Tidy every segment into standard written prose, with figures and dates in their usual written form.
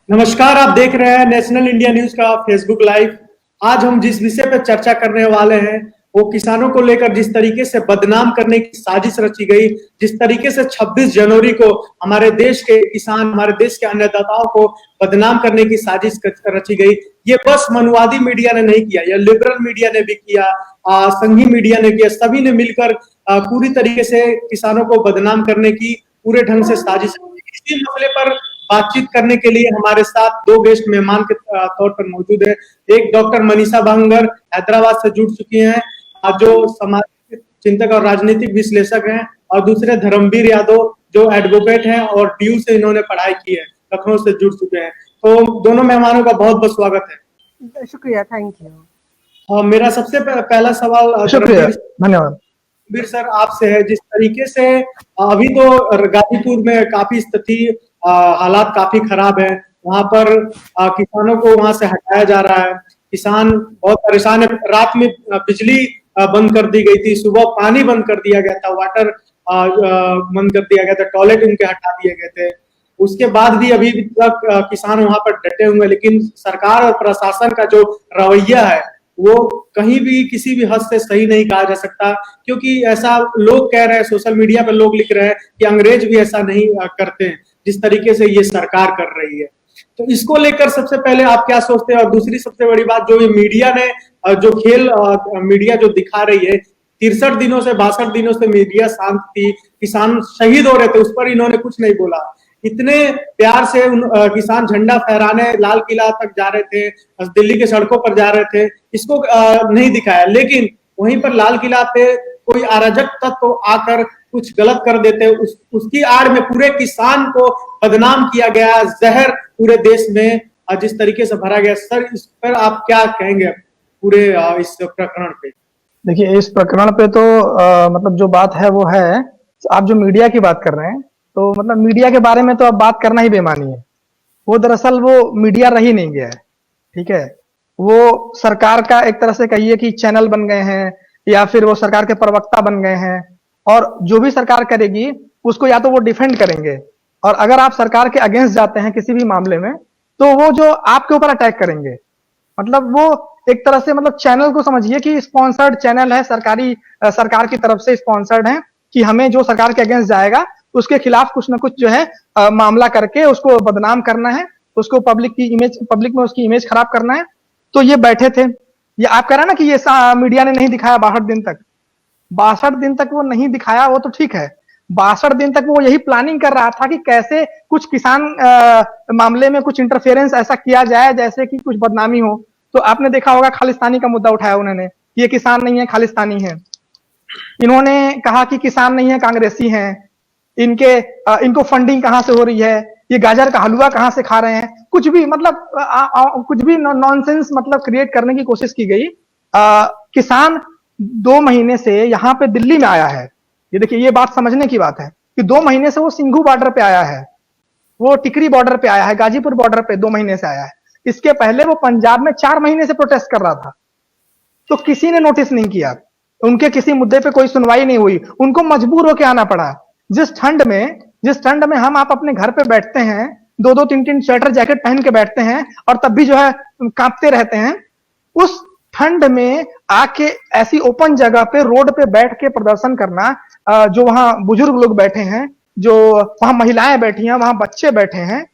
नमस्कार। आप देख रहे हैं नेशनल इंडिया न्यूज का फेसबुक लाइव। आज हम जिस विषय पर चर्चा करने वाले हैं वो किसानों को लेकर जिस तरीके से बदनाम करने की साजिश रची गई, जिस तरीके से 26 जनवरी को हमारे देश के किसान, हमारे देश के अन्नदाताओं को बदनाम करने की साजिश रची गई। ये बस मनुवादी मीडिया ने नहीं किया, यह लिबरल मीडिया ने भी किया, संघी मीडिया ने किया। सभी ने मिलकर पूरी तरीके से किसानों को बदनाम करने की पूरे ढंग से साजिश। इसी मसले पर बातचीत करने के लिए हमारे साथ दो गेस्ट मेहमान के तौर पर मौजूद है। एक डॉक्टर मनीषा भांगर हैदराबाद से जुड़ चुकी हैं, जो सामाजिक चिंतक और राजनीतिक विश्लेषक हैं, और दूसरे धर्मवीर यादव जो एडवोकेट हैं और डीयू से इन्होंने पढ़ाई की है, लखनऊ से जुड़ चुके हैं। तो दोनों मेहमानों का बहुत बहुत स्वागत है। शुक्रिया, थैंक यू। और मेरा सबसे पहला सवाल शुक्रिया, धन्यवाद। धर्मवीर सर आपसे है। जिस तरीके से अभी तो गाजीपुर में काफी स्थिति हालात काफी खराब है, वहां पर किसानों को वहां से हटाया जा रहा है। किसान बहुत परेशान है। रात में बिजली बंद कर दी गई थी, सुबह पानी बंद कर दिया गया था, वाटर बंद कर दिया गया था, टॉयलेट उनके हटा दिए गए थे। उसके बाद भी अभी तक किसान वहां पर डटे हुए हैं, लेकिन सरकार और प्रशासन का जो रवैया है वो कहीं भी किसी भी हद से सही नहीं कहा जा सकता, क्योंकि ऐसा लोग कह रहे हैं, सोशल मीडिया पर लोग लिख रहे हैं कि अंग्रेज भी ऐसा नहीं करते हैं जिस तरीके से ये सरकार कर रही है। तो इसको लेकर सबसे पहले आप क्या सोचते हैं? और दूसरी सबसे बड़ी बात, जो ये मीडिया ने जो खेल मीडिया जो दिखा रही है, 63 दिनों से 62 दिनों से मीडिया शांत थी, किसान शहीद हो रहे थे, उस पर इन्होंने कुछ नहीं बोला। इतने प्यार से किसान झंडा फहराने लाल किला तक जा रहे थे, दिल्ली के सड़कों पर जा रहे थे, इसको नहीं दिखाया। लेकिन वहीं पर लाल किला पे कोई अराजक तत्व आकर कुछ गलत कर देते, उसकी आड़ में पूरे किसान को बदनाम किया गया, जहर पूरे देश में जिस तरीके से भरा गया। सर, इस पर आप क्या कहेंगे पूरे इस प्रकरण पे? देखिए, इस प्रकरण पे तो मतलब जो बात है वो है, आप जो मीडिया की बात कर रहे हैं, तो मतलब मीडिया के बारे में तो अब बात करना ही बेमानी है। वो दरअसल वो मीडिया रही नहीं गया है, ठीक है। वो सरकार का एक तरह से कहिए कि चैनल बन गए हैं, या फिर वो सरकार के प्रवक्ता बन गए हैं, और जो भी सरकार करेगी उसको या तो वो डिफेंड करेंगे, और अगर आप सरकार के अगेंस्ट जाते हैं किसी भी मामले में, तो वो जो आपके ऊपर अटैक करेंगे। मतलब वो एक तरह से, मतलब चैनल को समझिए कि स्पॉन्सर्ड चैनल है, सरकार की तरफ से स्पॉन्सर्ड है, कि हमें जो सरकार के अगेंस्ट जाएगा उसके खिलाफ कुछ ना कुछ जो है मामला करके उसको बदनाम करना है, उसको पब्लिक में उसकी इमेज खराब करना है। तो ये बैठे थे। ये आप कह रहे हैं ना कि ये मीडिया ने नहीं दिखाया 62 दिन तक। 62 दिन तक वो नहीं दिखाया, वो तो ठीक है। 62 दिन तक वो यही प्लानिंग कर रहा था कि कैसे कुछ किसान मामले में कुछ इंटरफेरेंस ऐसा किया जाए जैसे कि कुछ बदनामी हो। तो आपने देखा होगा, खालिस्तानी का मुद्दा उठाया उन्होंने, ये किसान नहीं है, खालिस्तानी है। इन्होंने कहा कि किसान नहीं है, कांग्रेसी हैं। इनको फंडिंग कहां से हो रही है, ये गाजर का हलवा कहां से खा रहे हैं, कुछ भी मतलब कुछ भी नॉनसेंस मतलब क्रिएट करने की कोशिश की गई। किसान 2 महीने से यहां पे दिल्ली में आया है। ये देखिए, ये बात समझने की बात है कि 2 महीने से वो सिंघू बॉर्डर पे आया है, वो टिकरी बॉर्डर पे आया है, गाजीपुर बॉर्डर पे 2 महीने से आया है। इसके पहले वो पंजाब में 4 महीने से प्रोटेस्ट कर रहा था, तो किसी ने नोटिस नहीं किया, उनके किसी मुद्दे पे कोई सुनवाई नहीं हुई, उनको मजबूर होकर आना पड़ा। जिस ठंड में हम आप अपने घर पे बैठते हैं, 2-2 3-3 स्वेटर जैकेट पहन के बैठते हैं, और तब भी जो है कांपते रहते हैं, उस ठंड में आके ऐसी ओपन जगह पे रोड पे बैठ के प्रदर्शन करना, जो वहां बुजुर्ग लोग बैठे हैं, जो वहां महिलाएं बैठी हैं, वहां बच्चे बैठे हैं,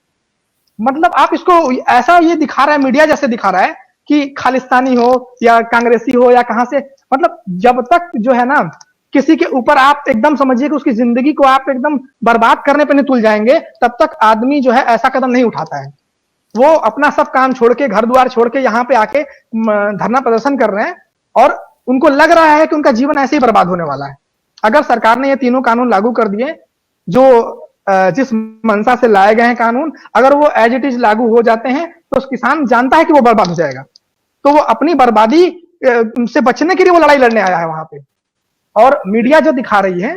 मतलब आप इसको ऐसा ये दिखा रहा है, मीडिया जैसे दिखा रहा है कि खालिस्तानी हो या कांग्रेसी हो या कहां से। मतलब जब तक जो है ना किसी के ऊपर आप एकदम समझिए कि उसकी जिंदगी को आप एकदम बर्बाद करने पे नहीं तुल जाएंगे, तब तक आदमी जो है ऐसा कदम नहीं उठाता है। वो अपना सब काम छोड़ के, घर द्वार छोड़ के यहाँ पे आके धरना प्रदर्शन कर रहे हैं, और उनको लग रहा है कि उनका जीवन ऐसे ही बर्बाद होने वाला है। अगर सरकार ने ये तीनों कानून लागू कर दिए, जो जिस मंशा से लाए गए हैं कानून, अगर वो एज इट इज लागू हो जाते हैं, तो किसान जानता है कि वो बर्बाद हो जाएगा, तो वो अपनी बर्बादी से बचने के लिए वो लड़ाई लड़ने आया है वहां पे। और मीडिया जो दिखा रही है,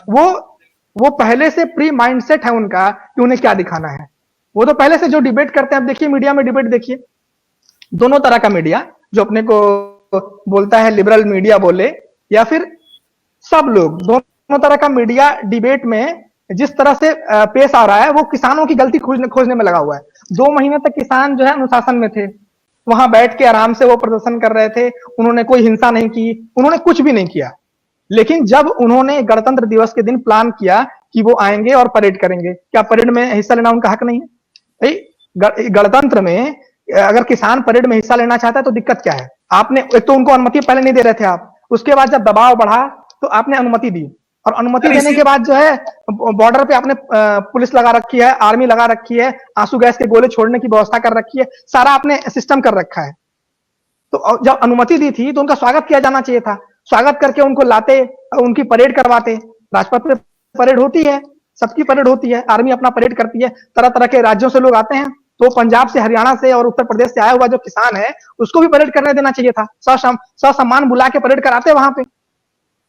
वो पहले से प्री माइंडसेट है उनका कि उन्हें क्या दिखाना है। वो तो पहले से जो डिबेट करते हैं, अब देखिए मीडिया में डिबेट देखिए, दोनों तरह का मीडिया, जो अपने को बोलता है लिबरल मीडिया बोले, या फिर सब लोग, दोनों तरह का मीडिया डिबेट में जिस तरह से पेश आ रहा है वो किसानों की गलती खोजने में लगा हुआ है। 2 महीने तक किसान जो है अनुशासन में थे, वहां बैठ के आराम से वो प्रदर्शन कर रहे थे, उन्होंने कोई हिंसा नहीं की, उन्होंने कुछ भी नहीं किया। लेकिन जब उन्होंने गणतंत्र दिवस के दिन प्लान किया कि वो आएंगे और परेड करेंगे, क्या परेड में हिस्सा लेना उनका हक नहीं है? भाई गणतंत्र में अगर किसान परेड में हिस्सा लेना चाहता है तो दिक्कत क्या है? आपने एक तो उनको अनुमति पहले नहीं दे रहे थे आप, उसके बाद जब दबाव बढ़ा तो आपने अनुमति दी, और अनुमति देने के बाद जो है बॉर्डर पे आपने पुलिस लगा रखी है, आर्मी लगा रखी है, आंसू गैस के गोले छोड़ने की व्यवस्था कर रखी है, सारा आपने सिस्टम कर रखा है। तो जब अनुमति दी थी तो उनका स्वागत किया जाना चाहिए था, स्वागत करके उनको लाते, उनकी परेड करवाते। राजपथ पे परेड होती है, सबकी परेड होती है, आर्मी अपना परेड करती है, तरह तरह के राज्यों से लोग आते हैं, तो पंजाब से, हरियाणा से और उत्तर प्रदेश से आया हुआ जो किसान है उसको भी परेड करने देना चाहिए था, ससम्मान बुला के परेड कराते वहां पे।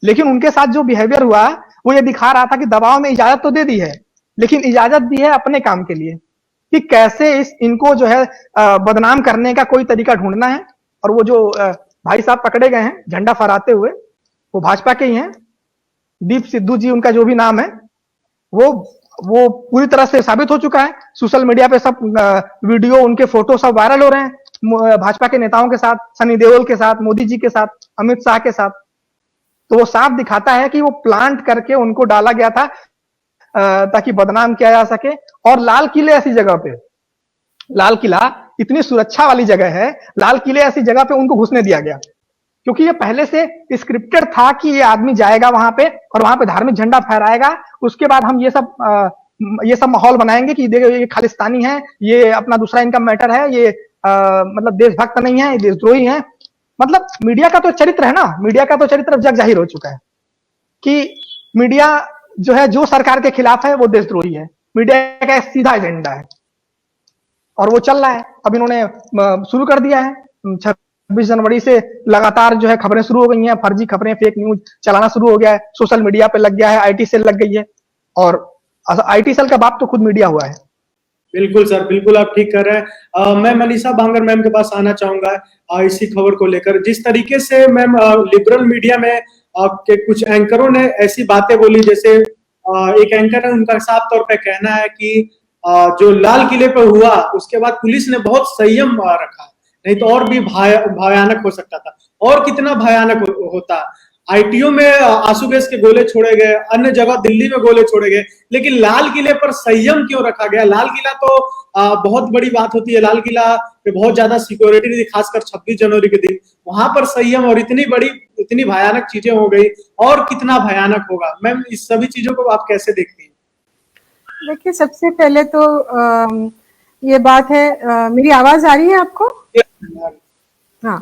लेकिन उनके साथ जो बिहेवियर हुआ वो ये दिखा रहा था कि दबाव में इजाजत तो दे दी है, लेकिन इजाजत दी है अपने काम के लिए, कि कैसे इनको जो है बदनाम करने का कोई तरीका ढूंढना है। और वो जो भाई साहब पकड़े गए हैं झंडा फहराते हुए, वो भाजपा के ही हैं, दीप सिद्धू जी उनका जो भी नाम है, वो पूरी तरह से साबित हो चुका है। सोशल मीडिया पे सब वीडियो, उनके फोटो सब वायरल हो रहे हैं भाजपा के नेताओं के साथ, सनी देओल के साथ, मोदी जी के साथ, अमित शाह के साथ। तो वो साफ दिखाता है कि वो प्लांट करके उनको डाला गया था ताकि बदनाम किया जा सके। और लाल किले ऐसी जगह पे, लाल किला इतनी सुरक्षा वाली जगह है, लाल किले ऐसी जगह पे उनको घुसने दिया गया, क्योंकि ये पहले से स्क्रिप्टेड था कि ये आदमी जाएगा वहां पे और वहां पे धार्मिक झंडा फहराएगा। उसके बाद हम ये सब माहौल बनाएंगे कि देखो ये खालिस्तानी है, ये अपना दूसरा इनका मैटर है, ये मतलब देशभक्त नहीं है, ये देशद्रोही है। मतलब मीडिया का तो चरित्र है ना, मीडिया का तो चरित्र जग जाहिर हो चुका है कि मीडिया जो है, जो सरकार के खिलाफ है वो देशद्रोही है। मीडिया का एक सीधा एजेंडा है और वो चल रहा है। अब इन्होंने शुरू कर दिया है, 26 जनवरी से लगातार जो है खबरें शुरू हो गई हैं, फर्जी खबरें, फेक न्यूज चलाना शुरू हो गया है, सोशल मीडिया पे लग गया है, आईटी सेल लग गई है, और आईटी सेल का बाप तो खुद मीडिया हुआ है। बिल्कुल सर, बिल्कुल आप ठीक कर रहे हैं। मैं मनीषा बांगर मैम के पास आना चाहूंगा इसी खबर को लेकर। जिस तरीके से मैम लिबरल मीडिया में के कुछ एंकरों ने ऐसी बातें बोली, जैसे एक एंकर है, उनका साफ तौर पे कहना है कि जो लाल किले पर हुआ उसके बाद पुलिस ने बहुत संयम रखा, नहीं तो और भी भयानक हो सकता था। और कितना भयानक होता। आईटीओ में आंसू गैस के गोले छोड़े गए, अन्य जगह दिल्ली में गोले छोड़े गए, लेकिन लाल किले पर संयम क्यों रखा गया? लाल किला तो बहुत बड़ी बात होती है, लाल किला पे बहुत ज्यादा सिक्योरिटी थी, खासकर 26 जनवरी के दिन। वहां पर संयम और इतनी भयानक चीजें हो गई, और कितना भयानक होगा? मैम इस सभी चीजों को आप कैसे देखती हैं? देखिए, सबसे पहले तो ये बात है, मेरी आवाज आ रही है आपको? हाँ,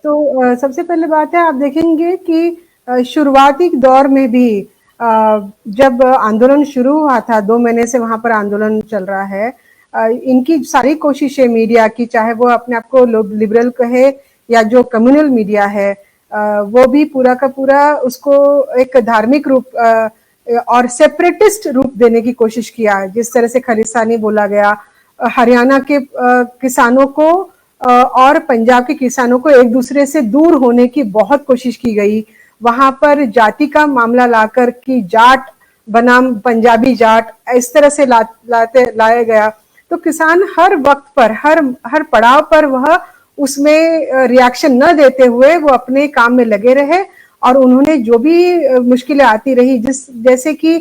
तो सबसे पहले बात है, आप देखेंगे कि शुरुआती दौर में भी जब आंदोलन शुरू हुआ था, 2 महीने से वहां पर आंदोलन चल रहा है, इनकी सारी कोशिशें मीडिया की, चाहे वो अपने आप को लिबरल कहे या जो कम्युनल मीडिया है, वो भी पूरा का पूरा उसको एक धार्मिक रूप और सेपरेटिस्ट रूप देने की कोशिश किया। जिस तरह से खालिस्तानी बोला गया, हरियाणा के किसानों को और पंजाब के किसानों को एक दूसरे से दूर होने की बहुत कोशिश की गई। वहां पर जाति का मामला लाकर कि जाट बनाम पंजाबी जाट, इस तरह से लाया गया। तो किसान हर वक्त पर, हर पड़ाव पर वह उसमें रिएक्शन न देते हुए वो अपने काम में लगे रहे, और उन्होंने जो भी मुश्किलें आती रही, जैसे कि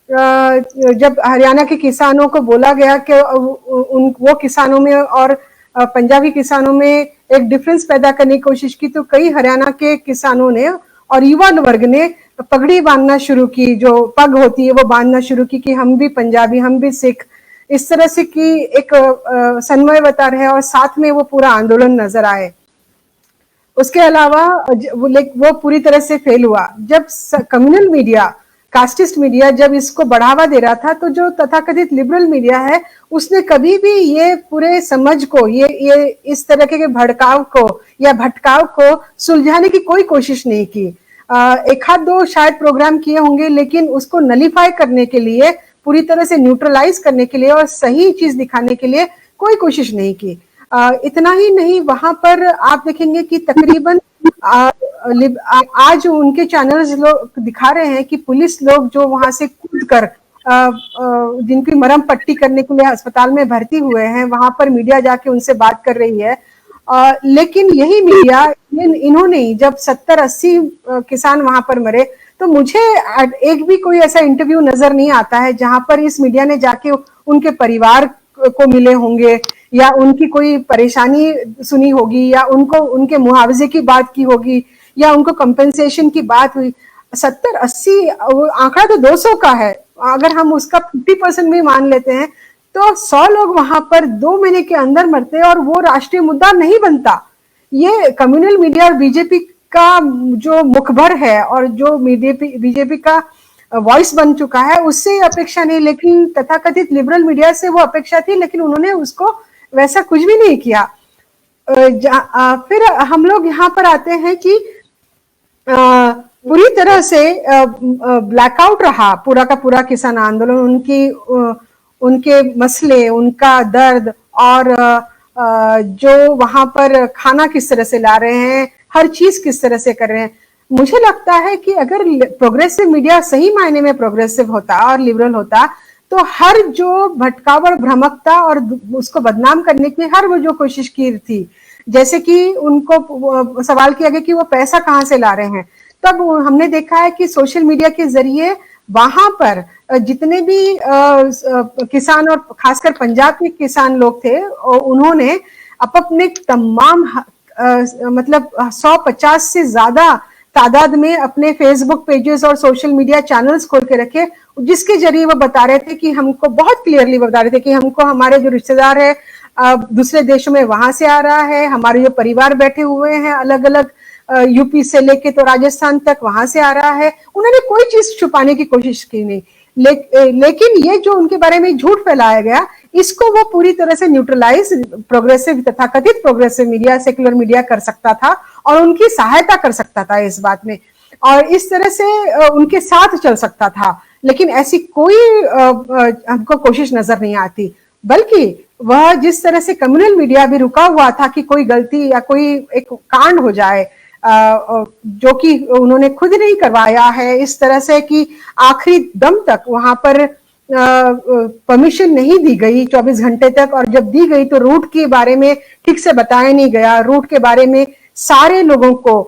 जब हरियाणा के किसानों को बोला गया कि वो किसानों में और पंजाबी किसानों में एक डिफरेंस पैदा करने की कोशिश की, तो कई हरियाणा के किसानों ने और युवा वर्ग ने पगड़ी बांधना शुरू की, जो पग होती है वो बांधना शुरू की कि हम भी पंजाबी, हम भी सिख, इस तरह से कि एक समन्वयता रहे और साथ में वो पूरा आंदोलन नजर आए। उसके अलावा वो पूरी तरह से फेल हुआ। जब कम्युनल मीडिया, कास्टिस्ट मीडिया जब इसको बढ़ावा दे रहा था, तो जो तथाकथित लिबरल मीडिया है उसने कभी भी ये पूरे समझ को, ये इस तरह के भड़काव को या भटकाव को सुलझाने की कोई कोशिश नहीं की। एक आध दो शायद प्रोग्राम किए होंगे, लेकिन उसको नलीफाई करने के लिए, पूरी तरह से न्यूट्रलाइज करने के लिए और सही चीज दिखाने के लिए कोई कोशिश नहीं की। इतना ही नहीं, वहां पर आप देखेंगे कि तकरीबन आज उनके चैनल्स लोग दिखा रहे हैं कि पुलिस लोग जो वहां से कूद कर जिनकी मरहम पट्टी करने के लिए अस्पताल में भर्ती हुए हैं, वहां पर मीडिया जाके उनसे बात कर रही है। लेकिन यही मीडिया इन्होंने जब 70-80 किसान वहां पर मरे, तो मुझे एक भी कोई ऐसा इंटरव्यू नजर नहीं आता है जहां पर इस मीडिया ने जाके उनके परिवार को मिले होंगे या उनकी कोई परेशानी सुनी होगी या उनको उनके मुआवजे की बात की होगी या उनको कंपेंसेशन की बात हुई। 70-80 आंकड़ा तो 200 का है, अगर हम उसका 50% भी मान लेते हैं तो 100 लोग वहां पर 2 महीने के अंदर मरते हैं और वो राष्ट्रीय मुद्दा नहीं बनता। ये कम्युनल मीडिया और बीजेपी का जो मुखबर है और जो बीजेपी का वॉइस बन चुका है, उससे अपेक्षा नहीं, लेकिन तथाकथित लिबरल मीडिया से वो अपेक्षा थी, लेकिन उन्होंने उसको वैसा कुछ भी नहीं किया। फिर हम लोग यहाँ पर आते हैं कि पूरी तरह से ब्लैकआउट रहा पूरा का पूरा किसान आंदोलन, उनके मसले, उनका दर्द और जो वहां पर खाना किस तरह से ला रहे हैं, हर चीज किस तरह से कर रहे हैं। मुझे लगता है कि अगर प्रोग्रेसिव मीडिया सही मायने में प्रोग्रेसिव होता और लिबरल होता, तो हर जो भटकाव और भ्रमकता और उसको बदनाम करने की हर वो जो कोशिश की थी, जैसे कि उनको सवाल किया गया कि वो पैसा कहाँ से ला रहे हैं, तब हमने देखा है कि सोशल मीडिया के जरिए वहां पर जितने भी किसान और खासकर पंजाब के किसान लोग थे, उन्होंने अपने तमाम मतलब 150 से ज्यादा तादाद में अपने फेसबुक पेजेस और सोशल मीडिया चैनल्स खोल के रखे, जिसके जरिए वो बता रहे थे कि हमको बहुत क्लियरली बता रहे थे कि हमको हमारे जो रिश्तेदार है दूसरे देशों में वहां से आ रहा है, हमारे जो परिवार बैठे हुए हैं अलग अलग यूपी से लेके तो राजस्थान तक वहां से आ रहा है। उन्होंने कोई चीज छुपाने की कोशिश की नहीं, लेकिन ये जो उनके बारे में झूठ फैलाया गया, इसको वो पूरी तरह से न्यूट्रलाइज प्रोग्रेसिव तथाकथित प्रोग्रेसिव मीडिया, सेक्युलर मीडिया कर सकता था और उनकी सहायता कर सकता था इस बात में, और इस तरह से उनके साथ चल सकता था। लेकिन ऐसी कोई हमको कोशिश नजर नहीं आती, बल्कि वह जिस तरह से कम्युनल मीडिया भी रुका हुआ था कि कोई गलती या कोई एक कांड हो जाए जो कि उन्होंने खुद नहीं करवाया है, इस तरह से कि आखिरी दम तक वहां पर परमिशन नहीं दी गई 24 घंटे तक, और जब दी गई तो रूट के बारे में ठीक से बताया नहीं गया, रूट के बारे में सारे लोगों को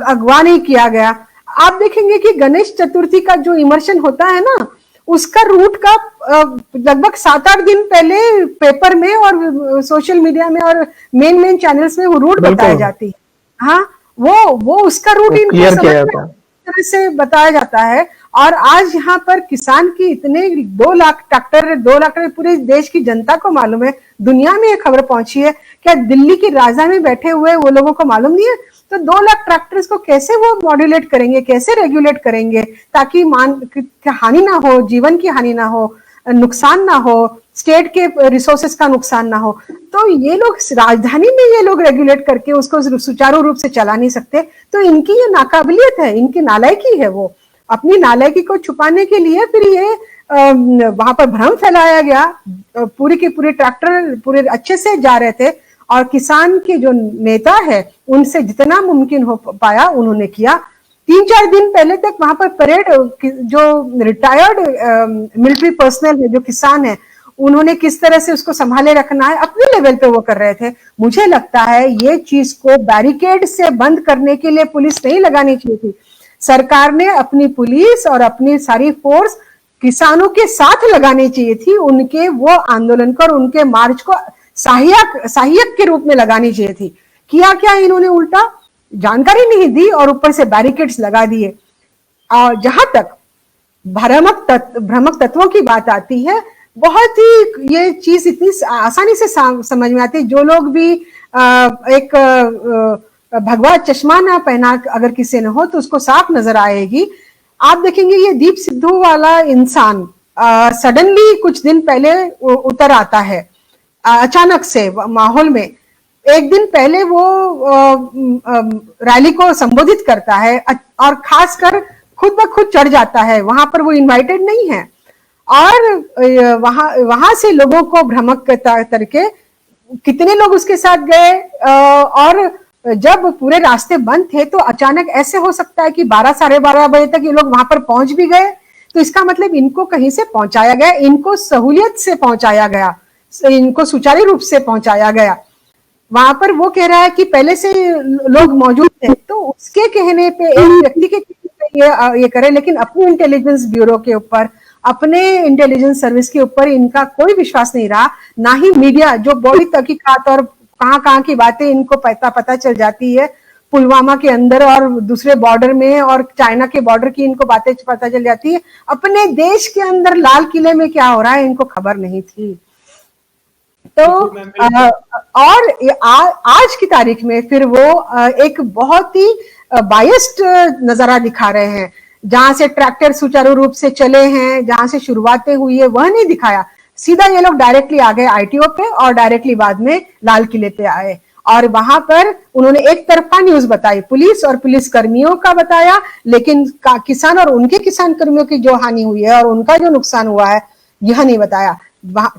अगवा नहीं किया गया। आप देखेंगे कि गणेश चतुर्थी का जो इमर्शन होता है ना, उसका रूट का लगभग 7-8 दिन पहले पेपर में और सोशल मीडिया में और मेन चैनल्स में वो रूट बताई जाती है। हाँ, वो उसका रूट इनको तरह से बताया जाता है। और आज यहाँ पर किसान की इतने 2 लाख ट्रैक्टर पूरे देश की जनता को मालूम है, दुनिया में ये खबर पहुंची है, क्या दिल्ली की राजधानी में बैठे हुए वो लोगों को मालूम नहीं है? तो 2 लाख ट्रैक्टर्स को कैसे वो मॉड्यूलेट करेंगे, कैसे रेगुलेट करेंगे ताकि हानि ना हो, जीवन की हानि ना हो, नुकसान ना हो, स्टेट के रिसोर्सेस का नुकसान ना हो। तो ये लोग राजधानी में ये लोग रेगुलेट करके उसको सुचारू रूप से चला नहीं सकते, तो इनकी ये नाकाबिलियत है, इनकी नालायकी है। वो अपनी नालायकी को छुपाने के लिए फिर ये वहां पर भ्रम फैलाया गया। पूरे के पूरे ट्रैक्टर पूरे अच्छे से जा रहे थे और किसान के जो नेता है उनसे जितना मुमकिन हो पाया उन्होंने किया। 3-4 दिन पहले तक वहां पर परेड जो रिटायर्ड मिलिट्री पर्सनल है, जो किसान है, उन्होंने किस तरह से उसको संभाले रखना है अपने लेवल पे वो कर रहे थे। मुझे लगता है ये चीज को बैरिकेड से बंद करने के लिए पुलिस नहीं लगानी चाहिए थी। सरकार ने अपनी पुलिस और अपनी सारी फोर्स किसानों के साथ लगानी चाहिए थी, उनके वो आंदोलन को और उनके मार्च को सहायक के रूप में लगानी चाहिए थी। किया क्या इन्होंने? उल्टा जानकारी नहीं दी और ऊपर से बैरिकेड्स लगा दिए। और जहां तक भ्रामक तत्वों की बात आती है, बहुत ही ये चीज इतनी आसानी से समझ में आती है। जो लोग भी एक भगवा चश्मा ना पहना अगर किसी ने हो तो उसको साफ नजर आएगी। आप देखेंगे ये दीप सिद्धू वाला इंसान सडनली कुछ दिन पहले उतर आता है, अचानक से माहौल में। एक दिन पहले वो रैली को संबोधित करता है और खासकर खुद ब खुद चढ़ जाता है, वहां पर वो इनवाइटेड नहीं है, और वहां से लोगों को भ्रमक करके कितने लोग उसके साथ गए और जब पूरे रास्ते बंद थे तो अचानक ऐसे हो सकता है कि 12 साढ़े 12 बजे तक ये लोग वहां पर पहुंच भी गए, तो इसका मतलब इनको कहीं से पहुंचाया गया, इनको सहूलियत से पहुंचाया गया, इनको सुचारू रूप से पहुंचाया गया। वहां पर वो कह रहा है कि पहले से लोग मौजूद थे, तो उसके कहने पे, एक व्यक्ति के कहने पे ये करे, लेकिन अपनी इंटेलिजेंस ब्यूरो के ऊपर, अपने इंटेलिजेंस सर्विस के ऊपर इनका कोई विश्वास नहीं रहा, ना ही मीडिया जो बड़ी तहकीकात और कहाँ की बातें इनको पता चल जाती है, पुलवामा के अंदर और दूसरे बॉर्डर में और चाइना के बॉर्डर की इनको बातें पता चल जाती है, अपने देश के अंदर लाल किले में क्या हो रहा है इनको खबर नहीं थी। तो और आज की तारीख में फिर वो एक बहुत ही बायस्ड नजारा दिखा रहे हैं, जहां से ट्रैक्टर सुचारू रूप से चले हैं, जहां से शुरुआतें हुई है वह नहीं दिखाया, सीधा ये लोग डायरेक्टली आ गए आईटीओ पे और डायरेक्टली बाद में लाल किले पे आए, और वहां पर उन्होंने एक तरफा न्यूज बताई, पुलिस और पुलिस कर्मियों का बताया, लेकिन किसान और उनके किसान कर्मियों की जो हानि हुई है और उनका जो नुकसान हुआ है यह नहीं बताया।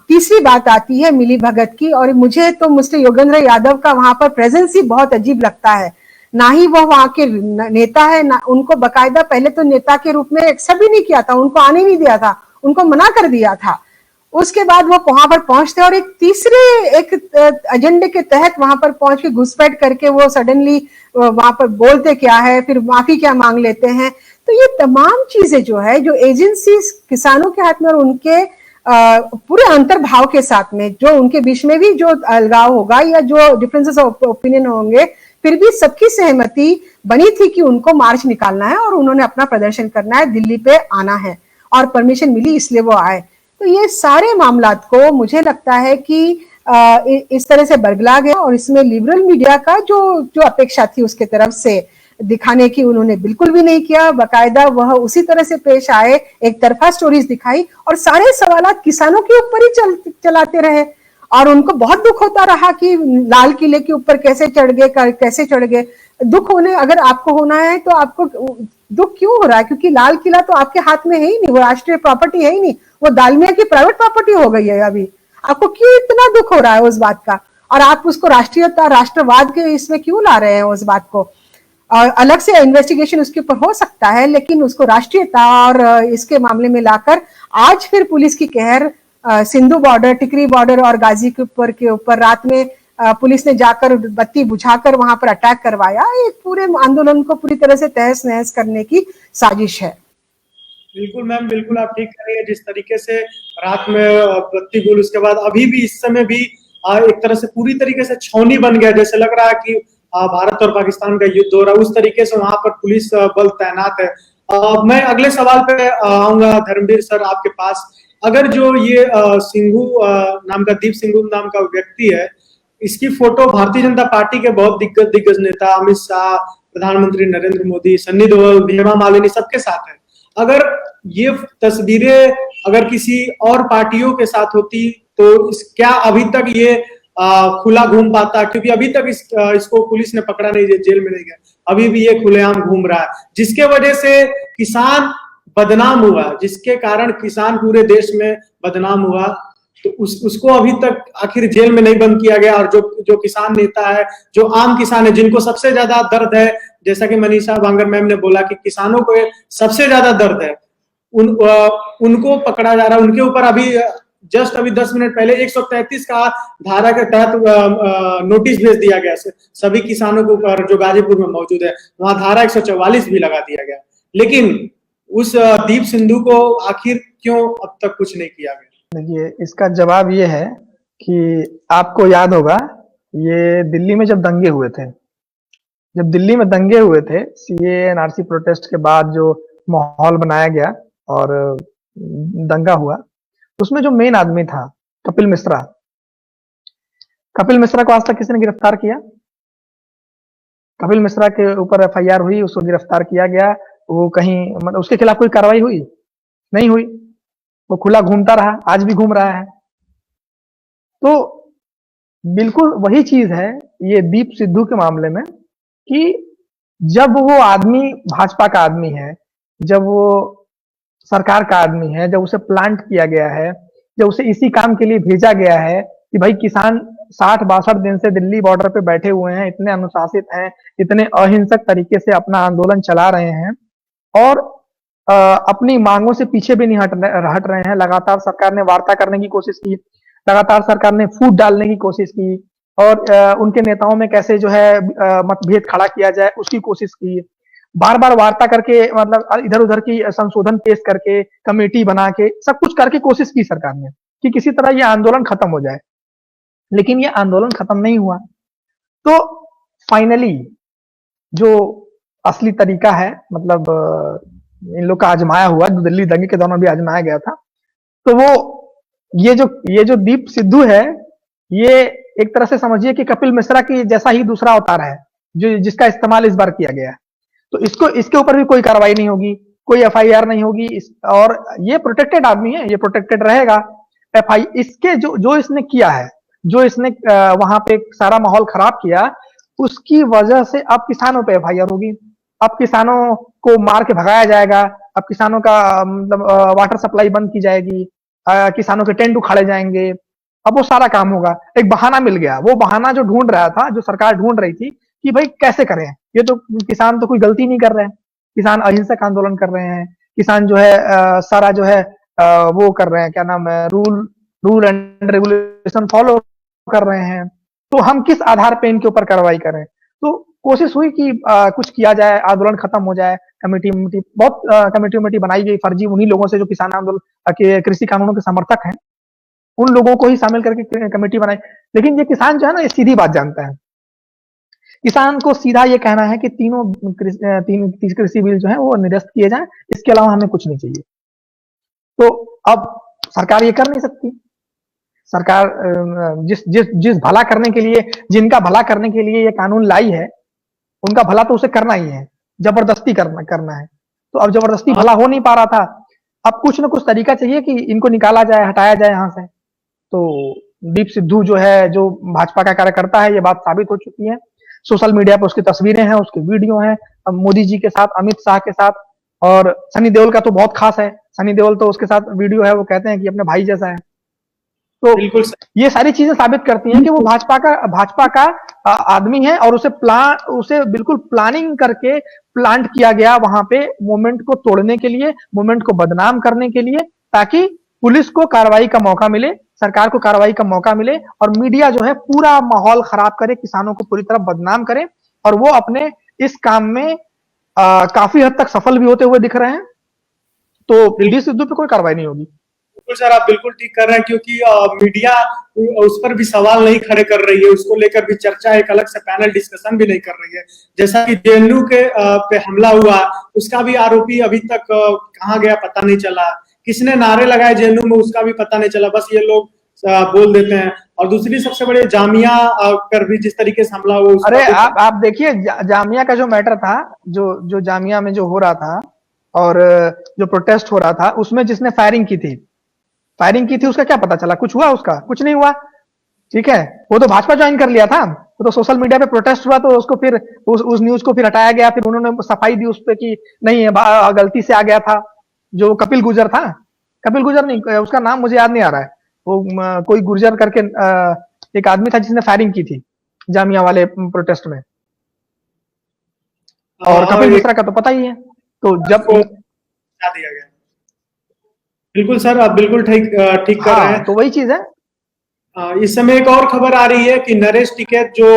तीसरी बात आती है मिली भगत की, और मुझे तो मिस्टर योगेंद्र यादव का वहां पर प्रेजेंस ही बहुत अजीब लगता है। ना ही वो वहां के नेता है, ना उनको बकायदा पहले तो नेता के रूप में एक्सेप्ट भी नहीं किया था, उनको आने नहीं दिया था, उनको मना कर दिया था। उसके बाद वो वहां पर पहुंचते और एक तीसरे एक एजेंडे के तहत वहां पर पहुंच के घुसपैठ करके वो सडनली वहां पर बोलते क्या है, फिर माफी क्या मांग लेते हैं। तो ये तमाम चीजें जो है, जो एजेंसी किसानों के हाथ में और उनके पूरे अंतर्भाव के साथ में, जो उनके बीच में भी जो अलगाव होगा या जो डिफरेंसेस ऑफ ओपिनियन होंगे, फिर भी सबकी सहमति बनी थी कि उनको मार्च निकालना है और उन्होंने अपना प्रदर्शन करना है, दिल्ली पे आना है, और परमिशन मिली इसलिए वो आए। तो ये सारे मामलात को मुझे लगता है कि इस तरह से बरगला गया, और इसमें लिबरल मीडिया का जो अपेक्षा थी उसके तरफ से दिखाने की उन्होंने बिल्कुल भी नहीं किया। बकायदा वह उसी तरह से पेश आए, एक तरफा स्टोरीज दिखाई और सारे सवालात किसानों के ऊपर ही चलाते रहे, और उनको बहुत दुख होता रहा कि लाल किले के ऊपर कैसे चढ़ गए। दुख होने, अगर आपको होना है तो आपको दुख क्यों हो रहा है, क्योंकि लाल किला तो आपके हाथ में है ही नहीं, वो राष्ट्रीय प्रॉपर्टी है ही नहीं, वो दालमिया की प्राइवेट प्रॉपर्टी हो गई है। अभी आपको क्यों इतना दुख हो रहा है उस बात का, और आप उसको राष्ट्रीयता राष्ट्रवाद के इसमें क्यों ला रहे हैं उस बात को। और अलग से इन्वेस्टिगेशन उसके ऊपर हो सकता है, लेकिन उसको राष्ट्रीयता और इसके मामले में लाकर आज फिर पुलिस की कहर सिंधु बॉर्डर, टिकरी बॉर्डर और गाजीपुर के ऊपर रात में पुलिस ने जाकर बत्ती बुझाकर वहां पर अटैक करवाया, एक पूरे आंदोलन को पूरी तरह से तहस नहस करने की साजिश है। बिल्कुल मैम, बिल्कुल आप ठीक कर रही है। जिस तरीके से रात में बत्ती गुल, उसके बाद अभी भी इस समय भी एक तरह से पूरी तरीके से छावनी बन गया, जैसे लग रहा है कि भारत और पाकिस्तान का युद्ध हो रहा है, उस तरीके से वहां पर पुलिस बल तैनात है। मैं अगले सवाल पे आऊंगा धर्मवीर सर आपके पास। अगर जो ये सिंघू नाम का, दीप सिंघू नाम का व्यक्ति है, इसकी फोटो भारतीय जनता पार्टी के बहुत दिग्गज नेता अमित शाह, प्रधानमंत्री नरेंद्र मोदी, सन्नी देओल, हेमा मालिनी सबके साथ है। अगर ये तस्वीरें अगर किसी और पार्टियों के साथ होती तो क्या अभी तक ये खुला घूम पाता, क्योंकि अभी तक इसको पुलिस ने पकड़ा नहीं, जेल में नहीं गया, अभी भी ये खुलेआम घूम रहा है, जिसके वजह से किसान बदनाम हुआ, जिसके कारण किसान पूरे देश में बदनाम हुआ। तो उसको अभी तक आखिर जेल में नहीं बंद किया गया। और जो किसान नेता है, जो आम किसान है, जिनको सबसे ज्यादा दर्द है, जैसा कि मनीषा बांगर मैम ने बोला कि किसानों को सबसे ज्यादा दर्द है, उनको पकड़ा जा रहा है। उनके ऊपर अभी जस्ट अभी 10 मिनट पहले 133 का धारा के तहत नोटिस भेज दिया गया सभी किसानों के ऊपर जो गाजीपुर में मौजूद है। वहां धारा 144 भी लगा दिया गया, लेकिन उस दीप सिंधु को आखिर क्यों अब तक कुछ नहीं किया गया? देखिए, इसका जवाब ये है कि आपको याद होगा, ये दिल्ली में जब दंगे हुए थे, सीए एनआरसी प्रोटेस्ट के बाद जो माहौल बनाया गया और दंगा हुआ, उसमें जो मेन आदमी था कपिल मिश्रा को आज तक किसी ने गिरफ्तार किया? कपिल मिश्रा के ऊपर एफआईआर हुई, उसको गिरफ्तार किया गया, वो कहीं मतलब उसके खिलाफ कोई कार्रवाई हुई? नहीं हुई, वो खुला घूमता रहा, आज भी घूम रहा है। तो बिल्कुल वही चीज है ये दीप सिद्धू के मामले में, कि जब वो आदमी भाजपा का आदमी है, जब वो सरकार का आदमी है, जब उसे प्लांट किया गया है, जब उसे इसी काम के लिए भेजा गया है कि भाई किसान 60-62 दिन से दिल्ली बॉर्डर पे बैठे हुए हैं, इतने अनुशासित हैं, इतने अहिंसक तरीके से अपना आंदोलन चला रहे हैं और अपनी मांगों से पीछे भी नहीं हट रहे हैं। लगातार सरकार ने वार्ता करने की कोशिश की, लगातार सरकार ने फूट डालने की कोशिश की और उनके नेताओं में कैसे जो है मतभेद खड़ा किया जाए उसकी कोशिश की। बार-बार वार्ता करके मतलब इधर-उधर की संशोधन पेश करके, कमेटी बना के, सब कुछ करके कोशिश की सरकार ने कि किसी तरह ये आंदोलन खत्म हो जाए। लेकिन ये आंदोलन खत्म नहीं हुआ। तो फाइनली जो असली तरीका है मतलब इन लोग का आजमाया हुआ, जो दिल्ली दंगे के दौरान भी आजमाया गया था, तो वो ये जो दीप सिद्धू है, ये एक तरह से समझिए कि कपिल मिश्रा की जैसा ही दूसरा अवतार है, जो जिसका इस्तेमाल इस बार किया गया है। तो इसके ऊपर भी कोई कार्रवाई नहीं होगी, कोई एफआईआर नहीं होगी और ये प्रोटेक्टेड आदमी है, ये प्रोटेक्टेड रहेगा। इसके जो इसने किया है, जो इसने वहां पे सारा माहौल खराब किया, उसकी वजह से अब किसानों पे एफआईआर होगी। अब किसानों को मार के भगाया जाएगा, अब किसानों का मतलब वाटर सप्लाई बंद की जाएगी, किसानों के टेंट उखाड़े जाएंगे। अब वो सारा काम होगा। एक बहाना मिल गया, वो बहाना जो ढूंढ रहा था, जो सरकार ढूंढ रही थी कि भाई कैसे करें, ये तो किसान तो कोई गलती नहीं कर रहे हैं, किसान अहिंसक आंदोलन कर रहे हैं, किसान जो है सारा जो है वो कर रहे हैं, क्या नाम है, रूल एंड रेगुलेशन फॉलो कर रहे हैं, तो हम किस आधार पे इनके ऊपर कार्रवाई करें। तो कोशिश हुई कि कुछ किया जाए, आंदोलन खत्म हो जाए। कमेटी बहुत कमेटी बनाई गई फर्जी उन्हीं लोगों से जो किसान आंदोलन के कृषि कानूनों के समर्थक हैं, उन लोगों को ही शामिल करके कमेटी बनाई। लेकिन ये किसान जो है ना, ये सीधी बात जानता है। किसान को सीधा ये कहना है कि तीन कृषि बिल जो है वो निरस्त किए जाएं, इसके अलावा हमें कुछ नहीं चाहिए। तो अब सरकार ये कर नहीं सकती। सरकार जिस भला करने के लिए, जिनका भला करने के लिए ये कानून लाई है, उनका भला तो उसे करना ही है, जबरदस्ती करना है। तो अब जबरदस्ती भला हो नहीं पा रहा था, अब कुछ ना कुछ तरीका चाहिए कि इनको निकाला जाए, हटाया जाए यहाँ से। तो दीप सिद्धू जो है, जो भाजपा का कार्यकर्ता है, ये बात साबित हो चुकी है। सोशल मीडिया पर उसकी तस्वीरें हैं, उसकी वीडियो हैं, मोदी जी के साथ, अमित शाह के साथ, और सनी देओल का तो बहुत खास है। सनी देओल तो उसके साथ वीडियो है, वो कहते हैं कि अपने भाई जैसा है। तो ये सारी चीजें साबित करती हैं कि वो भाजपा का आदमी है और उसे बिल्कुल प्लानिंग करके प्लांट किया गया वहां पे मूवमेंट को तोड़ने के लिए, मूवमेंट को बदनाम करने के लिए, ताकि पुलिस को कार्रवाई का मौका मिले, सरकार को कार्रवाई का मौका मिले और मीडिया जो है पूरा माहौल खराब करे, किसानों को पूरी तरह बदनाम करे। और वो अपने इस काम में काफी हद तक सफल भी होते हुए दिख रहे हैं। तो दीप सिद्धू पे कोई कार्रवाई नहीं होगी। बिल्कुल सर, आप बिल्कुल ठीक कर रहे हैं, क्योंकि मीडिया उस पर भी सवाल नहीं खड़े कर रही है, उसको लेकर भी चर्चा, एक अलग से पैनल डिस्कशन भी नहीं कर रही है। जैसा कि जेएनयू के पे हमला हुआ, उसका भी आरोपी अभी तक कहाँ गया पता नहीं चला, किसने नारे लगाए जेएनयू में उसका भी पता नहीं चला, बस ये लोग बोल देते हैं। और दूसरी सबसे बड़ी जामिया पर भी जिस तरीके से हमला हुआ, अरे आप देखिए जामिया का जो मैटर था, जो जामिया में जो हो रहा था और जो प्रोटेस्ट हो रहा था, उसमें जिसने फायरिंग की थी उसका क्या पता चला? कुछ हुआ? उसका कुछ नहीं हुआ। ठीक है, वो तो भाजपा ज्वाइन कर लिया था, वो तो सोशल मीडिया पे प्रोटेस्ट हुआ तो उसको फिर उस न्यूज को फिर हटाया गया, फिर उन्होंने सफाई दी उस पर कि नहीं गलती से आ गया था। जो कपिल गुर्जर था, कपिल गुर्जर नहीं, उसका नाम मुझे याद नहीं आ रहा है, वो कोई गुर्जर करके एक आदमी था जिसने फायरिंग की थी जामिया वाले प्रोटेस्ट में, और कपिल मिश्रा का तो पता ही है। तो जब दिया गया, बिल्कुल सर, आप बिल्कुल ठीक कर रहे हैं। तो वही चीज है। इस समय एक और खबर आ रही है कि नरेश टिकैत, जो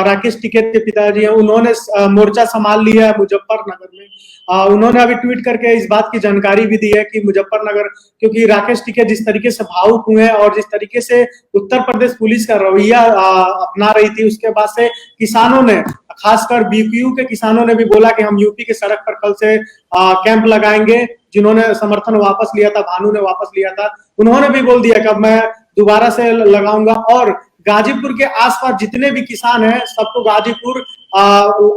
राकेश टिकैत के पिताजी हैं, उन्होंने मोर्चा संभाल लिया है मुजफ्फरनगर में। उन्होंने अभी ट्वीट करके इस बात की जानकारी भी दी है कि मुजफ्फरनगर, क्योंकि राकेश टिकैत जिस तरीके से भावुक हुए हैं और जिस तरीके से उत्तर प्रदेश पुलिस का रवैया अपना रही थी, उसके बाद से किसानों ने, खासकर बीपीयू के किसानों ने भी बोला कि हम यूपी के सड़क पर कल से कैंप लगाएंगे। जिन्होंने समर्थन वापस लिया था, भानु ने वापस लिया था, उन्होंने भी बोल दिया कि अब मैं दोबारा से लगाऊंगा। और गाजीपुर के आसपास जितने भी किसान हैं, सबको गाजीपुर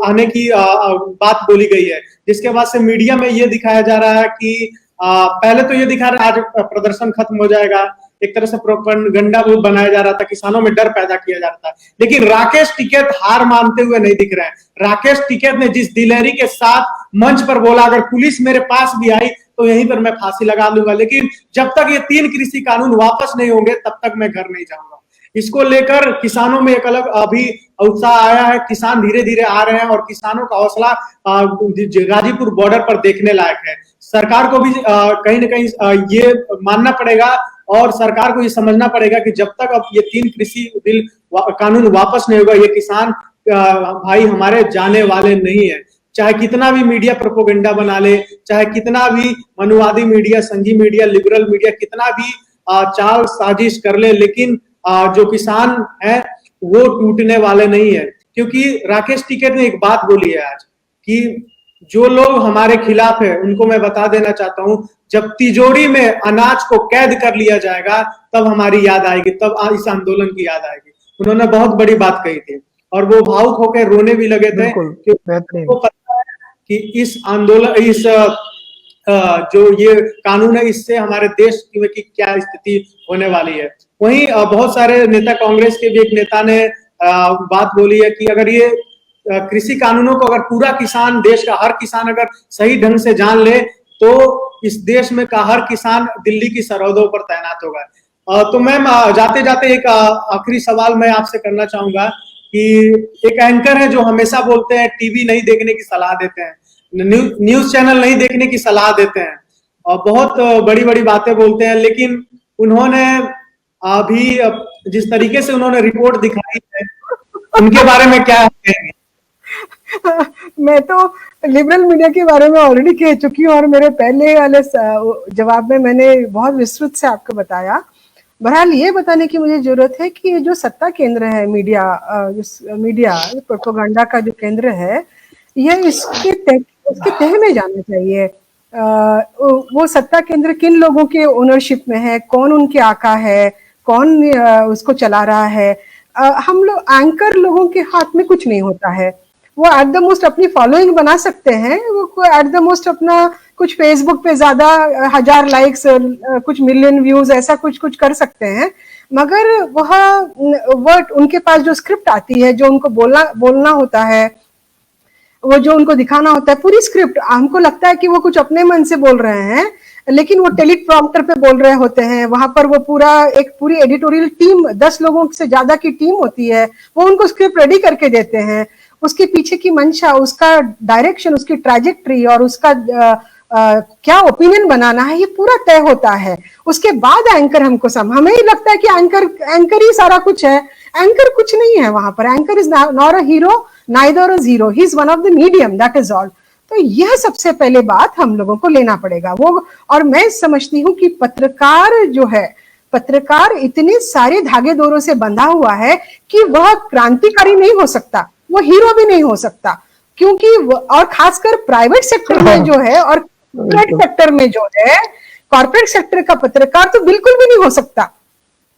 आने की बात बोली गई है। जिसके बाद से मीडिया में ये दिखाया जा रहा है कि पहले तो ये दिखा रहा है आज प्रदर्शन खत्म हो जाएगा, एक तरह से प्रोपेगेंडा बनाया जा रहा था, किसानों में डर पैदा किया जा रहा था। लेकिन राकेश टिकैत हार मानते हुए नहीं दिख रहे हैं। राकेश टिकैत ने जिस दिलेरी के साथ मंच पर बोला, अगर पुलिस मेरे पास भी आई तो यहीं पर मैं फांसी लगा लूंगा, लेकिन जब तक ये 3 कृषि कानून वापस नहीं होंगे तब तक मैं घर नहीं जाऊंगा। इसको लेकर किसानों में एक अलग अभी उत्साह आया है। किसान धीरे धीरे आ रहे हैं और किसानों का हौसला गाजीपुर बॉर्डर पर देखने लायक है। सरकार को भी कहीं ना कहीं ये मानना पड़ेगा और सरकार को ये समझना पड़ेगा कि जब तक अब ये 3 कृषि बिल कानून वापस नहीं होगा, ये किसान भाई हमारे जाने वाले नहीं है। चाहे कितना भी मीडिया प्रोपेगेंडा बना ले, चाहे कितना भी मनुवादी मीडिया, संघी मीडिया, लिबरल मीडिया कितना भी चाल साजिश कर ले, लेकिन जो किसान है वो टूटने वाले नहीं है। क्योंकि राकेश टिकैत ने एक बात बोली है आज कि जो लोग हमारे खिलाफ है उनको मैं बता देना चाहता हूं, जब तिजोरी में अनाज को कैद कर लिया जाएगा तब हमारी याद आएगी, तब इस आंदोलन की याद आएगी। उन्होंने बहुत बड़ी बात कही थी और वो भावुक होकर रोने भी लगे थे क्योंकि वो पता है कि इस आंदोलन, इस जो ये कानून है, इससे हमारे देश की क्या स्थिति होने वाली है। वहीं बहुत सारे नेता, कांग्रेस के भी एक नेता ने बात बोली है कि अगर ये कृषि कानूनों को अगर पूरा किसान, देश का हर किसान अगर सही ढंग से जान ले तो इस देश में का हर किसान दिल्ली की सरहदों पर तैनात होगा। तो मैम जाते जाते एक आखिरी सवाल मैं आपसे करना चाहूंगा कि एक एंकर है जो हमेशा बोलते हैं टीवी नहीं देखने की सलाह देते हैं, न्यूज चैनल नहीं देखने की सलाह देते हैं और बहुत बड़ी बड़ी बातें बोलते हैं, लेकिन उन्होंने अभी जिस तरीके से उन्होंने रिपोर्ट दिखाई है उनके बारे में क्या कहेंगे? मैं तो लिबरल मीडिया के बारे में ऑलरेडी कह चुकी हूँ और मेरे पहले वाले जवाब में मैंने बहुत विस्तृत से आपको बताया। बहरहाल ये बताने की मुझे जरूरत है कि ये जो सत्ता केंद्र है मीडिया, प्रोपेगेंडा का जो केंद्र है, यह इसके तह में जाना चाहिए। वो सत्ता केंद्र किन लोगों के ओनरशिप में है, कौन उनके आका है, कौन उसको चला रहा है। हम लोग एंकर लोगों के हाथ में कुछ नहीं होता है। वो एट द मोस्ट अपनी फॉलोइंग बना सकते हैं, वो एट द मोस्ट अपना कुछ फेसबुक पे ज्यादा 1000 लाइक्स, कुछ मिलियन व्यूज, ऐसा कुछ कुछ कर सकते हैं, मगर वह उनके पास जो स्क्रिप्ट आती है, जो उनको बोलना होता है, वो जो उनको दिखाना होता है, पूरी स्क्रिप्ट, हमको लगता है कि वो कुछ अपने मन से बोल रहे हैं, लेकिन वो टेलीप्रॉम्प्टर पे बोल रहे होते हैं। वहां पर वो पूरी एडिटोरियल टीम, 10 लोगों से ज्यादा की टीम होती है, वो उनको स्क्रिप्ट रेडी करके देते हैं। उसके पीछे की मंशा, उसका डायरेक्शन, उसकी ट्रैजेक्टरी और उसका क्या ओपिनियन बनाना है, ये पूरा तय होता है। उसके बाद एंकर हमें ही लगता है कि एंकर ही सारा कुछ है। एंकर कुछ नहीं है वहां पर। Anchor is not a hero, neither a zero, he is one of the medium, that is all. तो यह सबसे पहले बात हम लोगों को लेना पड़ेगा वो। और मैं समझती हूँ कि पत्रकार इतने सारे धागे डोरों से बंधा हुआ है कि वह क्रांतिकारी नहीं हो सकता, वो हीरो भी नहीं हो सकता, क्योंकि और खासकर प्राइवेट सेक्टर में जो है और कॉर्पोरेट सेक्टर में जो है, कॉर्पोरेट सेक्टर का पत्रकार तो बिल्कुल भी नहीं हो सकता,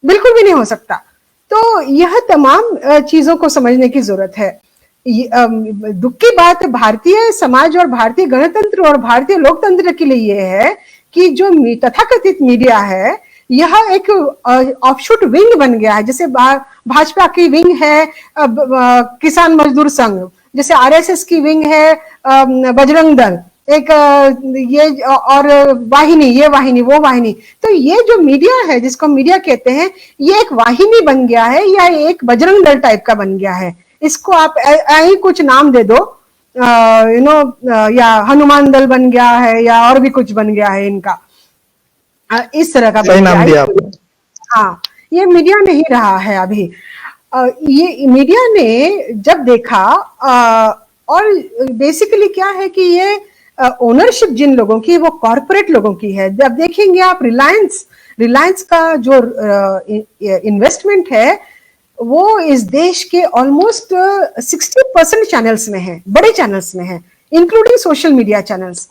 बिल्कुल भी नहीं हो सकता। तो यह तमाम चीजों को समझने की जरूरत है। दुख की बात भारतीय समाज और भारतीय गणतंत्र और भारतीय लोकतंत्र के लिए यह है कि जो तथाकथित मीडिया है, यह एक ऑफशूट विंग बन गया है। जैसे भाजपा की विंग है किसान मजदूर संघ, जैसे आरएसएस की विंग है बजरंग दल, एक ये और वाहिनी, ये वाहिनी, वो वाहिनी। तो ये जो मीडिया है, जिसको मीडिया कहते हैं, ये एक वाहिनी बन गया है या एक बजरंग दल टाइप का बन गया है। इसको आप ही कुछ नाम दे दो, या हनुमान दल बन गया है या और भी कुछ बन गया है इनका, इस तरह का सही नाम दिया आपने। हाँ, ये मीडिया नहीं रहा है अभी। ये मीडिया ने जब देखा, और बेसिकली क्या है कि ये ओनरशिप जिन लोगों की, वो कॉर्पोरेट लोगों की है। जब देखेंगे आप रिलायंस का जो इन्वेस्टमेंट है, वो इस देश के ऑलमोस्ट 60% चैनल्स में है, बड़े चैनल्स में है, इंक्लूडिंग सोशल मीडिया चैनल्स,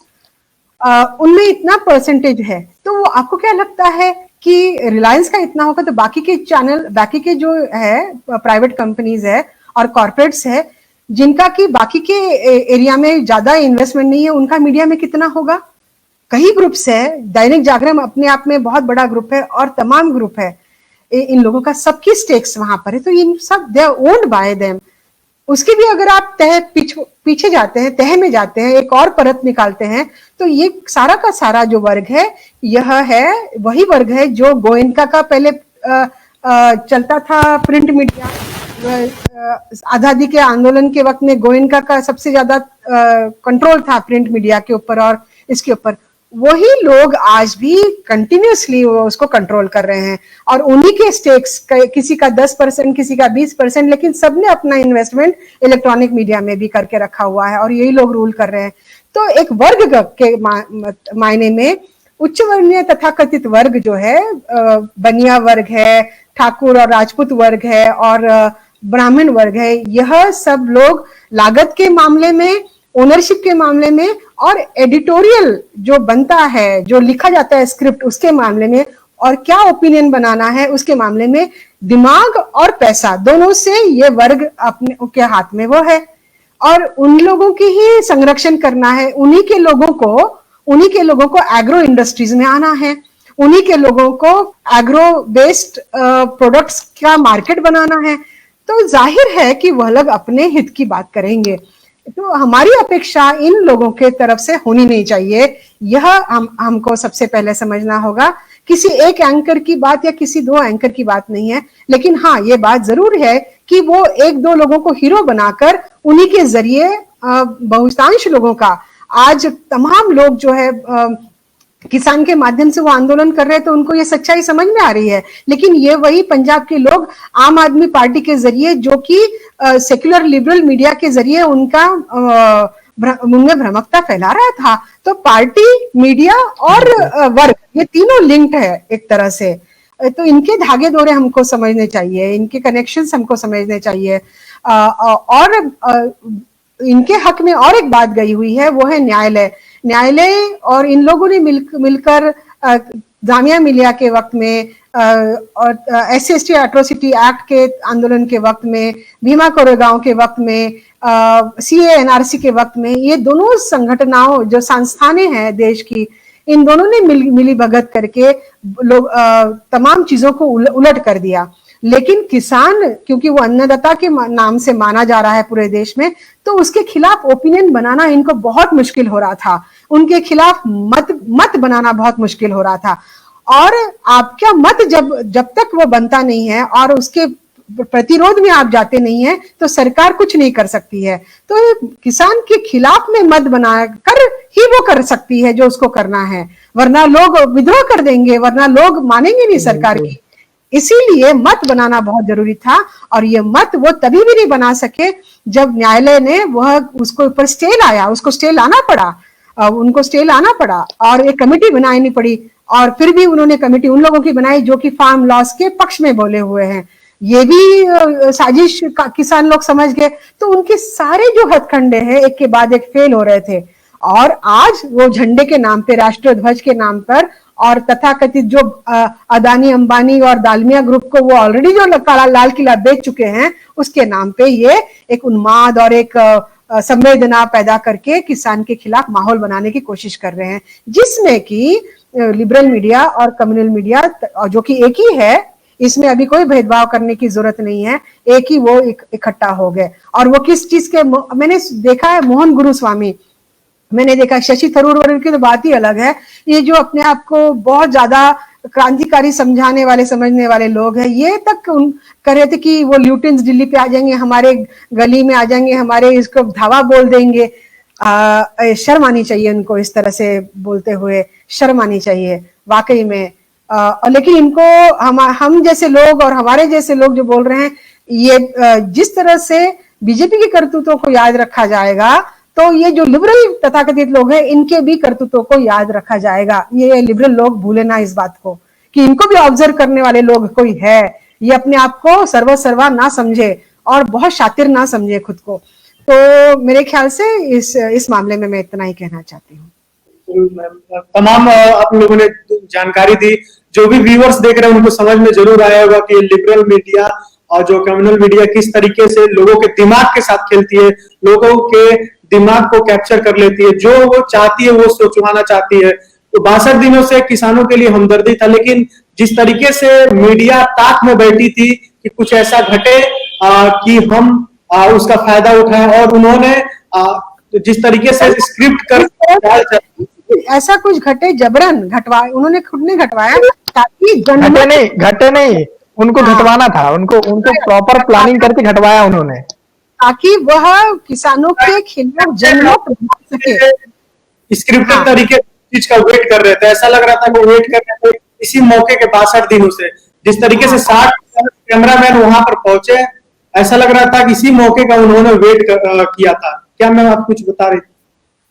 उनमें इतना परसेंटेज है। तो आपको क्या लगता है कि रिलायंस का इतना होगा तो बाकी के चैनल, बाकी के जो है प्राइवेट कंपनीज है और कॉर्पोरेट्स है, जिनका कि बाकी के एरिया में ज्यादा इन्वेस्टमेंट नहीं है, उनका मीडिया में कितना होगा? कई ग्रुप्स है, दैनिक जागरण अपने आप में बहुत बड़ा ग्रुप है और तमाम ग्रुप है, इन लोगों का सबकी स्टेक्स वहां पर है। तो इन सब they are owned by them. उसके भी अगर आप पीछे जाते हैं, तह में जाते हैं, एक और परत निकालते हैं, तो ये सारा का सारा जो वर्ग है, यह है वही वर्ग है जो गोयनका का पहले चलता था प्रिंट मीडिया। आजादी के आंदोलन के वक्त में गोयनका का सबसे ज्यादा कंट्रोल था प्रिंट मीडिया के ऊपर और इसके ऊपर। वही लोग आज भी कंटिन्यूसली उसको कंट्रोल कर रहे हैं और उन्हीं के स्टेक्स, किसी का 10%, किसी का 20%, लेकिन सबने अपना इन्वेस्टमेंट इलेक्ट्रॉनिक मीडिया में भी करके रखा हुआ है और यही लोग रूल कर रहे हैं। तो एक वर्ग के मायने में उच्च वर्णीय तथाकथित वर्ग जो है, बनिया वर्ग है, ठाकुर और राजपूत वर्ग है और ब्राह्मण वर्ग है, यह सब लोग लागत के मामले में, ओनरशिप के मामले में और एडिटोरियल जो बनता है, जो लिखा जाता है स्क्रिप्ट, उसके मामले में और क्या ओपिनियन बनाना है उसके मामले में, दिमाग और पैसा दोनों से ये वर्ग अपने के हाथ में वो है और उन लोगों की ही संरक्षण करना है। उन्हीं के लोगों को एग्रो इंडस्ट्रीज में आना है, उन्हीं के लोगों को एग्रो बेस्ड प्रोडक्ट्स का मार्केट बनाना है। तो जाहिर है कि वह लोग अपने हित की बात करेंगे। तो हमारी अपेक्षा इन लोगों के तरफ से होनी नहीं चाहिए। यह हमको सबसे पहले समझना होगा। किसी एक एंकर की बात या किसी दो एंकर की बात नहीं है, लेकिन हाँ, ये बात जरूर है कि वो एक दो लोगों को हीरो बनाकर उन्हीं के जरिए बहुतांश लोगों का, आज तमाम लोग जो है किसान के माध्यम से वो आंदोलन कर रहे हैं, तो उनको ये सच्चाई समझ में आ रही है। लेकिन ये वही पंजाब के लोग आम आदमी पार्टी के जरिए, जो कि सेक्युलर लिबरल मीडिया के जरिए उनका उनमें भ्रमकता फैला रहा था। तो पार्टी, मीडिया और वर्ग, ये तीनों लिंक्ड है एक तरह से। तो इनके धागे दोरे हमको समझने चाहिए, इनके कनेक्शंस हमको समझने चाहिए। और इनके हक में और एक बात गई हुई है, वो है न्यायालय और इन लोगों ने मिलकर जामिया मिलिया के वक्त में और SC/ST एट्रोसिटी एक्ट के आंदोलन के वक्त में, भीमा कोरेगांव के वक्त में, CA NRC के वक्त में, ये दोनों संगठनाओं जो संस्थानें हैं देश की, इन दोनों ने मिली भगत करके लोग तमाम चीजों को उलट कर दिया। लेकिन किसान, क्योंकि वो अन्नदाता के नाम से माना जा रहा है पूरे देश में, तो उसके खिलाफ ओपिनियन बनाना इनको बहुत मुश्किल हो रहा था। उनके खिलाफ मत बनाना बहुत मुश्किल हो रहा था। और आपका मत जब तक वो बनता नहीं है और उसके प्रतिरोध में आप जाते नहीं है, तो सरकार कुछ नहीं कर सकती है। तो किसान के खिलाफ में मत बनाकर ही वो कर सकती है जो उसको करना है, वरना लोग विद्रोह कर देंगे, वरना लोग मानेंगे नहीं सरकार की। इसीलिए मत बनाना बहुत जरूरी था और ये मत वो तभी भी नहीं बना सके जब न्यायालय ने उसको ऊपर स्टे लाया, उसको स्टे लाना पड़ा, उनको स्टे लाना पड़ा और एक कमेटी बनानी पड़ी। और फिर भी उन्होंने कमेटी उन लोगों की बनाई जो कि फार्म लॉस के पक्ष में बोले हुए हैं। ये भी साजिश किसान लोग समझ गए। तो उनके सारे जो हथकंडे हैं एक के बाद एक फेल हो रहे थे और आज वो झंडे के नाम पे, राष्ट्रीय ध्वज के नाम पर और तथाकथित जो अदानी, अंबानी और दालमिया ग्रुप को वो ऑलरेडी जो लाल किला बेच चुके हैं, उसके नाम पे ये एक उन्माद और एक संवेदना पैदा करके किसान के खिलाफ माहौल बनाने की कोशिश कर रहे हैं, जिसमें कि लिबरल मीडिया और कम्युनल मीडिया जो कि एक ही है, इसमें अभी कोई भेदभाव करने की जरूरत नहीं है, एक ही वो इकट्ठा हो गए। और वो किस चीज के, मैंने देखा है मोहन गुरु स्वामी, मैंने देखा शशि थरूर वर्ग की तो बात ही अलग है। ये जो अपने आप को बहुत ज्यादा क्रांतिकारी समझने वाले लोग हैं, ये तक कर रहे थे कि वो ल्यूटेंस दिल्ली पे आ जाएंगे, हमारे गली में आ जाएंगे, हमारे इसको धावा बोल देंगे। शर्म आनी चाहिए उनको इस तरह से बोलते हुए, शर्म आनी चाहिए वाकई में। लेकिन इनको हम जैसे लोग और हमारे जैसे लोग जो बोल रहे हैं, ये जिस तरह से बीजेपी की करतूतों को याद रखा जाएगा, तो ये जो लिबरल तथाकथित लोग हैं, इनके भी करतूतों को याद रखा जाएगा। ये लिबरल लोग भूले ना इस बात को कि इनको भी ऑब्जर्व करने वाले लोग कोई है। ये अपने आप को सर्वा ना समझे और बहुत शातिर ना समझे खुद को। तो मेरे ख्याल से इस मामले में मैं इतना ही कहना चाहती हूँ। तमाम आप लोगों ने जानकारी दी, जो भी व्यूअर्स देख रहे हैं उनको समझ में जरूर आया होगा कि लिबरल मीडिया और जो कम्युनल मीडिया किस तरीके से लोगों के दिमाग के साथ खेलती है, लोगों के दिमाग को कैप्चर कर लेती है, जो वो चाहती है वो सोचवाना चाहती है। तो 62 दिनों से किसानों के लिए हमदर्दी था, लेकिन जिस तरीके से मीडिया ताक में बैठी थी कि कुछ ऐसा घटे कि हम उसका फायदा उठाएं, और उन्होंने जिस तरीके से स्क्रिप्ट कर ऐसा कुछ घटे, जबरन उन्होंने खुद ने घटवाया ताकि घटे नहीं उनको घटवाना था, उनको प्रॉपर प्लानिंग करके घटवाया उन्होंने, ताकि वह किसानों के खिलाफ जनमत बना सके। स्क्रिप्टेड तरीके चीज का वेट कर रहे थे, ऐसा लग रहा था कि वेट कर रहे थे इसी मौके के 62 दिनों से। जिस तरीके से 60 कैमरामैन वहां पर पहुंचे, ऐसा लग रहा था कि इसी मौके का उन्होंने वेट किया था। क्या मैं आप कुछ बता रही थी?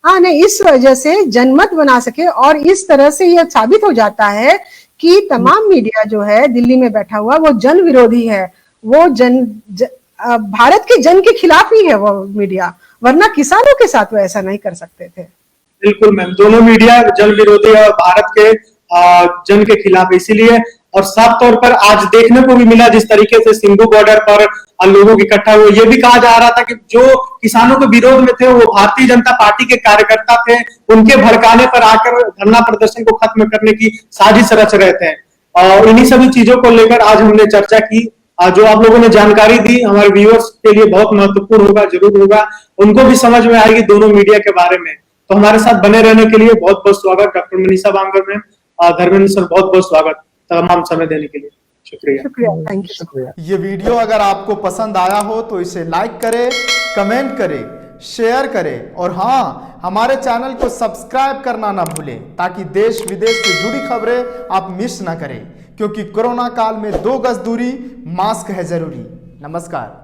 हाँ नहीं, इस वजह से जनमत बना सके, और इस तरह से यह साबित हो जाता है कि तमाम मीडिया जो है दिल्ली में बैठा हुआ वो जन विरोधी है, वो भारत के जन के खिलाफ ही है वो मीडिया, वरना किसानों के साथ वो ऐसा नहीं कर सकते थे। बिल्कुल मैम, दोनों मीडिया जन विरोधी और भारत के जन के खिलाफ, इसीलिए और साफ तौर पर आज देखने को भी मिला जिस तरीके से सिंघू बॉर्डर पर लोगों इकट्ठा हुए। ये भी कहा जा रहा था कि जो किसानों के विरोध में थे वो भारतीय जनता पार्टी के कार्यकर्ता थे, उनके भड़काने पर आकर धरना प्रदर्शन को खत्म करने की साजिश रच रहे थे। और इन्हीं सभी चीजों को लेकर आज हमने चर्चा की। जो आप लोगों ने जानकारी दी हमारे व्यूअर्स के लिए बहुत महत्वपूर्ण होगा, जरूर होगा, उनको भी समझ में आएगी दोनों मीडिया के बारे में। तो हमारे साथ बने रहने के लिए बहुत बहुत स्वागत डॉक्टर मनीषा बांगर मैम, धर्मेंद्र सर बहुत बहुत स्वागत तमाम समय देने के लिए। शुक्रिया, थैंक यू, शुक्रिया। ये वीडियो अगर आपको पसंद आया हो तो इसे लाइक करें, कमेंट करें, शेयर करें, और हाँ, हमारे चैनल को सब्सक्राइब करना ना भूलें ताकि देश विदेश से जुड़ी खबरें आप मिस ना करें, क्योंकि कोरोना काल में 2 गज दूरी, मास्क है जरूरी। नमस्कार।